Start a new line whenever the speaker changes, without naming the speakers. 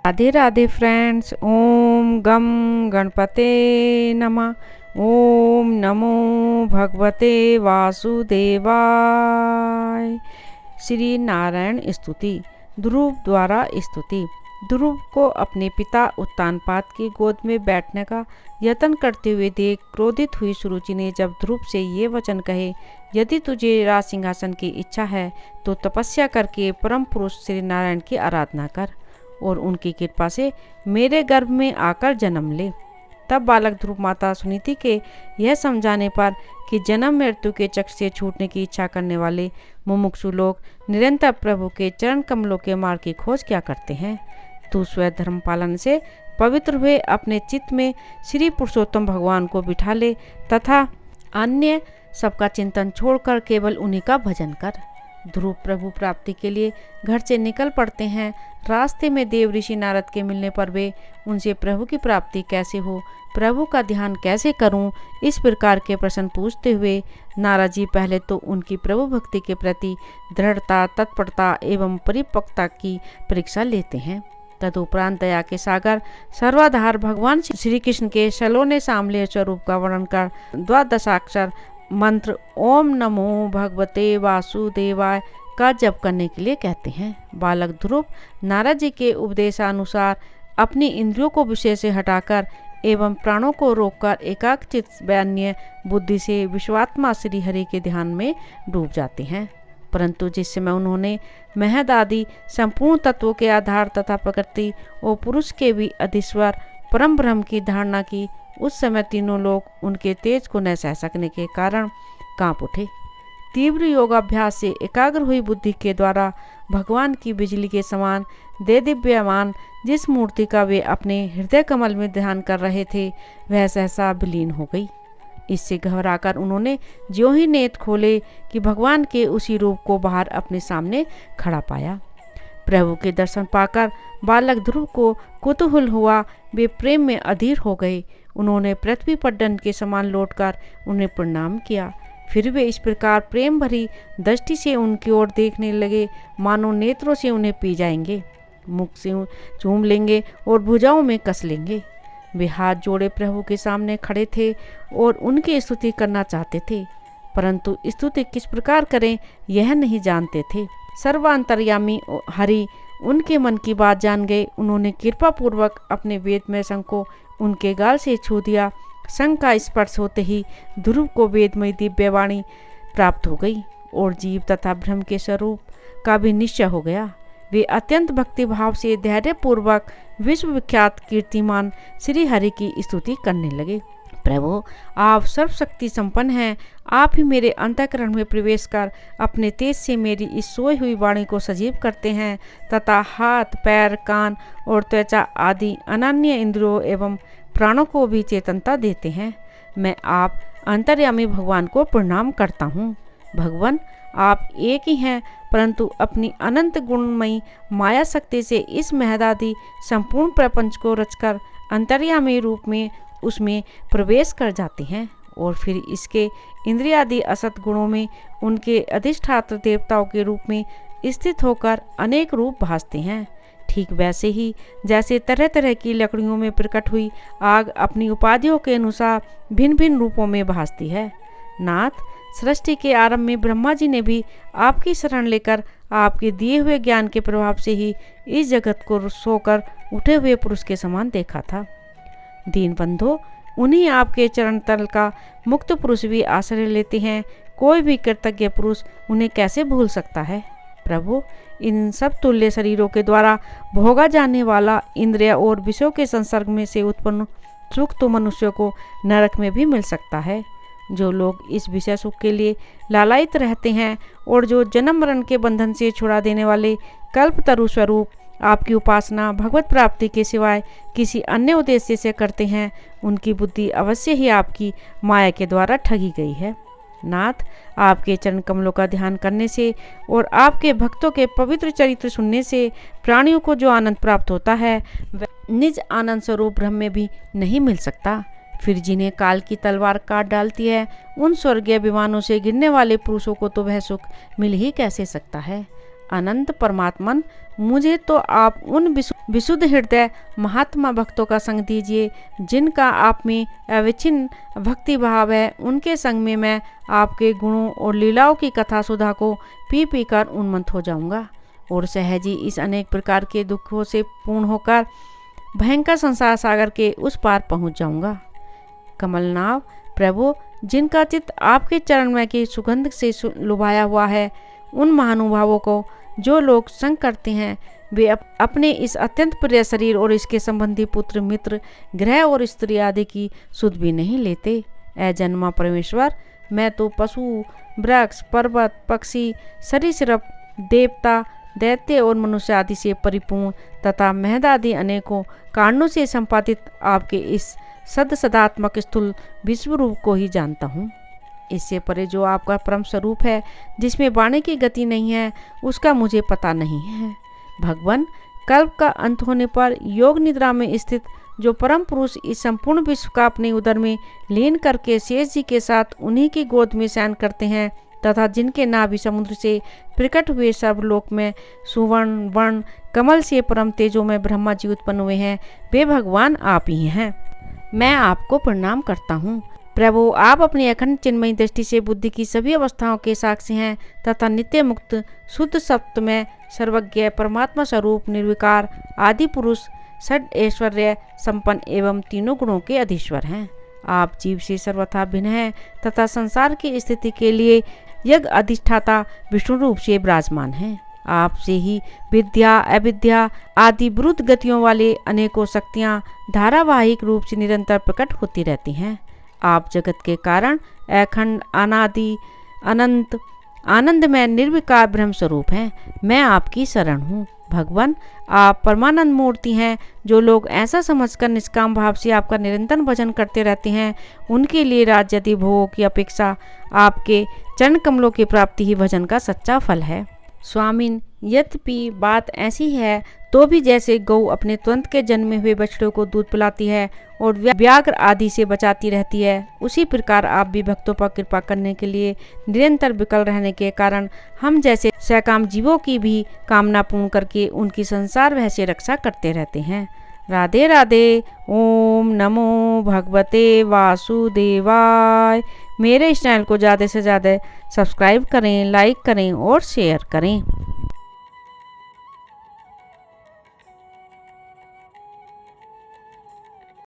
Radhe Radhe friends. ओम गम गणपते नमः। ओम नमो भगवते वासुदेवाय। श्री नारायण स्तुति। ध्रुव द्वारा स्तुति। ध्रुव को अपने पिता उत्तानपाद की गोद में बैठने का यत्न करते हुए देख क्रोधित हुई सुरुचि ने जब ध्रुव से ये वचन कहे, यदि तुझे राज सिंहासन की इच्छा है तो तपस्या करके परम पुरुष श्री नारायण की आराधना कर और उनकी कृपा से मेरे गर्भ में आकर जन्म ले। तब बालक ध्रुव माता सुनीति के यह समझाने पर कि जन्म मृत्यु के चक्र से छूटने की इच्छा करने वाले मुमुक्षु लोग निरंतर प्रभु के चरण कमलों के मार्ग की खोज क्या करते हैं। तू स्वयं धर्म पालन से पवित्र हुए अपने चित्त में श्री पुरुषोत्तम भगवान को बिठा ले तथा अन्य सबका चिंतन छोड़कर केवल उन्हीं का भजन कर। ध्रुव प्रभु प्राप्ति के लिए घर से निकल पड़ते हैं। रास्ते में देव ऋषि नारद के मिलने पर वे उनसे प्रभु की प्राप्ति कैसे हो, प्रभु का ध्यान कैसे करूं, इस प्रकार के प्रश्न पूछते हुए नारद जी पहले तो उनकी प्रभु भक्ति के प्रति दृढ़ता, तत्परता एवं परिपक्वता की परीक्षा लेते हैं। तदुपरांत दया के सागर सर्वाधार भगवान श्री कृष्ण के सलोने सामले स्वरूप का वर्णन कर द्वादशाक्षर मंत्र ओम नमो भगवते वासुदेवाय का जप करने के लिए कहते हैं। बालक ध्रुव नारद जी के उपदेशानुसार अपनी इंद्रियों को विषय से हटाकर एवं प्राणों को रोककर एकाग्रचित वैन्य बुद्धि से विश्वात्मा श्री हरि के ध्यान में डूब जाते हैं। परंतु जिस समय उन्होंने महद आदि संपूर्ण तत्वों के आधार तथा प्रकृति और पुरुष के भी अधीश्वर परम ब्रह्म की धारणा की, उस समय तीनों लोग उनके तेज को न सह सकने के कारण कांप उठे। तीव्र योगाभ्यास से एकाग्र हुई बुद्धि के द्वारा भगवान की बिजली के समान दे दिव्यमान जिस मूर्ति का वे अपने हृदय कमल में ध्यान कर रहे थे वह सहसा विलीन हो गई। इससे घबराकर उन्होंने ज्यों ही नेत्र खोले कि भगवान के उसी रूप को बाहर अपने सामने खड़ा पाया। प्रभु के दर्शन पाकर बालक ध्रुव को कुतूहल हुआ। वे प्रेम में अधीर हो गए। उन्होंने पृथ्वी पर दंड के समान लौटकर उन्हें प्रणाम किया। फिर वे इस प्रकार प्रेम भरी दृष्टि से उनकी ओर देखने लगे मानो नेत्रों से उन्हें पी जाएंगे, मुख से चूम लेंगे और भुजाओं में कस लेंगे। वे हाथ जोड़े प्रभु के सामने खड़े थे और उनकी स्तुति करना चाहते थे, परंतु स्तुति किस प्रकार करें यह नहीं जानते थे। सर्वांतर्यामी हरि उनके मन की बात जान गए। उन्होंने कृपा पूर्वक अपने वेदमय शंख को उनके गाल से छू दिया। शंख का स्पर्श होते ही ध्रुव को वेदमय दिव्यवाणी प्राप्त हो गई और जीव तथा ब्रह्म के स्वरूप का भी निश्चय हो गया। वे अत्यंत भक्ति भाव से धैर्य पूर्वक विश्वविख्यात कीर्तिमान श्री हरि की स्तुति करने लगे। प्रभु, आप सर्वशक्ति संपन्न हैं। आप ही मेरे अंतःकरण में प्रवेश कर अपने तेज से मेरी इस सोई हुई वाणी को सजीव करते हैं तथा हाथ, पैर, कान और त्वचा आदि अनन्य इंद्रियों एवं प्राणों को भी चेतनता देते हैं। मैं आप अंतर्यामी भगवान को प्रणाम करता हूँ। भगवान, आप एक ही हैं, परंतु अपनी अनंत गुणमयी माया शक्ति से इस महदादि संपूर्ण प्रपंच को रचकर अंतर्यामी रूप में उसमें प्रवेश कर जाते हैं और फिर इसके इंद्रियादि असत गुणों में उनके अधिष्ठात्र देवताओं के रूप में स्थित होकर अनेक रूप भासते हैं। ठीक वैसे ही जैसे तरह तरह की लकड़ियों में प्रकट हुई आग अपनी उपाधियों के अनुसार भिन्न भिन्न रूपों में भासती है। नाथ, सृष्टि के आरंभ में ब्रह्मा जी ने भी आपकी शरण लेकर आपके दिए हुए ज्ञान के प्रभाव से ही इस जगत को सोकर उठे हुए पुरुष के समान देखा था। दीनबंधो, उन्हीं आपके चरण तल का मुक्त पुरुष भी आश्रय लेते हैं। कोई भी कृतज्ञ पुरुष उन्हें कैसे भूल सकता है। प्रभु, इन सब तुल्य शरीरों के द्वारा भोगा जाने वाला इंद्रिय और विषयों के संसर्ग में से उत्पन्न सुख तो मनुष्य को नरक में भी मिल सकता है। जो लोग इस विषय सुख के लिए लालायित रहते हैं और जो जन्म मरण के बंधन से छुड़ा देने वाले कल्पतरु स्वरूप आपकी उपासना भगवत प्राप्ति के सिवाय किसी अन्य उद्देश्य से करते हैं, उनकी बुद्धि अवश्य ही आपकी माया के द्वारा ठगी गई है। नाथ, आपके चरण कमलों का ध्यान करने से और आपके भक्तों के पवित्र चरित्र सुनने से प्राणियों को जो आनंद प्राप्त होता है वह निज आनंद स्वरूप ब्रह्म में भी नहीं मिल सकता। फिर जिन्हें काल की तलवार काट डालती है, उन स्वर्गीय विमानों से गिरने वाले पुरुषों को तो वह सुख मिल ही कैसे सकता है। अनंत परमात्मन, मुझे तो आप उन विशुद्ध हृदय महात्मा भक्तों का संग दीजिए, जिनका आप में अविच्छिन्न भक्ति भाव है। उनके संग में मैं आपके गुणों और लीलाओं की कथा सुधा को पी पी कर उन्मत्त हो जाऊंगा और सहज ही इस अनेक प्रकार के दुखों से पूर्ण होकर भयंकर संसार सागर के उस पार पहुंच जाऊंगा। कमलनाभ प्रभु, जिनका चित्त आपके चरणमय की सुगंध से लुभाया हुआ है, उन महानुभावों को जो लोग संग करते हैं, वे अपने इस अत्यंत प्रिय शरीर और इसके संबंधी पुत्र मित्र ग्रह और स्त्री आदि की सुध भी नहीं लेते। अजन्मा परमेश्वर, मैं तो पशु वृक्ष पर्वत पक्षी सरीसृप देवता दैत्य और मनुष्य आदि से परिपूर्ण तथा महदादि अनेकों कारणों से संपादित आपके इस सदात्मक स्थूल विश्व रूप को ही जानता हूँ। इससे परे जो आपका परम स्वरूप है, जिसमें वाणी की गति नहीं है, उसका मुझे पता नहीं है। भगवान, कल्प का अंत होने पर योग निद्रा में स्थित जो परम पुरुष इस संपूर्ण विश्व का अपने उदर में लीन करके शेष जी के साथ उन्हीं की गोद में शयन करते हैं तथा जिनके नाभि समुद्र से प्रकट हुए सर्वलोक में सुवर्ण वर्ण कमल से परम तेजो में ब्रह्मा जी उत्पन्न हुए हैं, वे भगवान आप ही हैं। मैं आपको प्रणाम करता हूँ। प्रभु, आप अपनी अखंड चिन्मयी दृष्टि से बुद्धि की सभी अवस्थाओं के साक्षी हैं तथा नित्य मुक्त शुद्ध सत्व में सर्वज्ञ परमात्मा स्वरूप निर्विकार आदि पुरुष षड ऐश्वर्य संपन्न एवं तीनों गुणों के अधीश्वर हैं। आप जीव से सर्वथा भिन्न हैं तथा संसार की स्थिति के लिए यज्ञ अधिष्ठाता विष्णु रूप से विराजमान हैं। आपसे ही विद्या अविद्या आदि विरुद्ध गतियों वाले अनेकों शक्तियाँ धारावाहिक रूप से निरंतर प्रकट होती रहती हैं। आप जगत के कारण अखंड अनादि अनंत आनंदमय निर्विकार ब्रह्म स्वरूप हैं। मैं आपकी शरण हूँ। भगवान, आप परमानंद मूर्ति हैं। जो लोग ऐसा समझकर निष्काम भाव से आपका निरंतर भजन करते रहते हैं, उनके लिए राज्य आदि भोगों की अपेक्षा आपके चरण कमलों की प्राप्ति ही भजन का सच्चा फल है। स्वामिन, यद्यपि बात ऐसी है तो भी जैसे गौ अपने तुरंत के जन्मे हुए बछड़ों को दूध पिलाती है और व्याघ्र आदि से बचाती रहती है, उसी प्रकार आप भी भक्तों पर कृपा करने के लिए निरंतर विकल रहने के कारण हम जैसे सकाम जीवों की भी कामना पूर्ण करके उनकी संसार भय से रक्षा करते रहते हैं। राधे राधे। ओम नमो भगवते वासुदेवाय। मेरे इस चैनल को ज़्यादा से ज़्यादा सब्सक्राइब करें, लाइक करें और शेयर करें।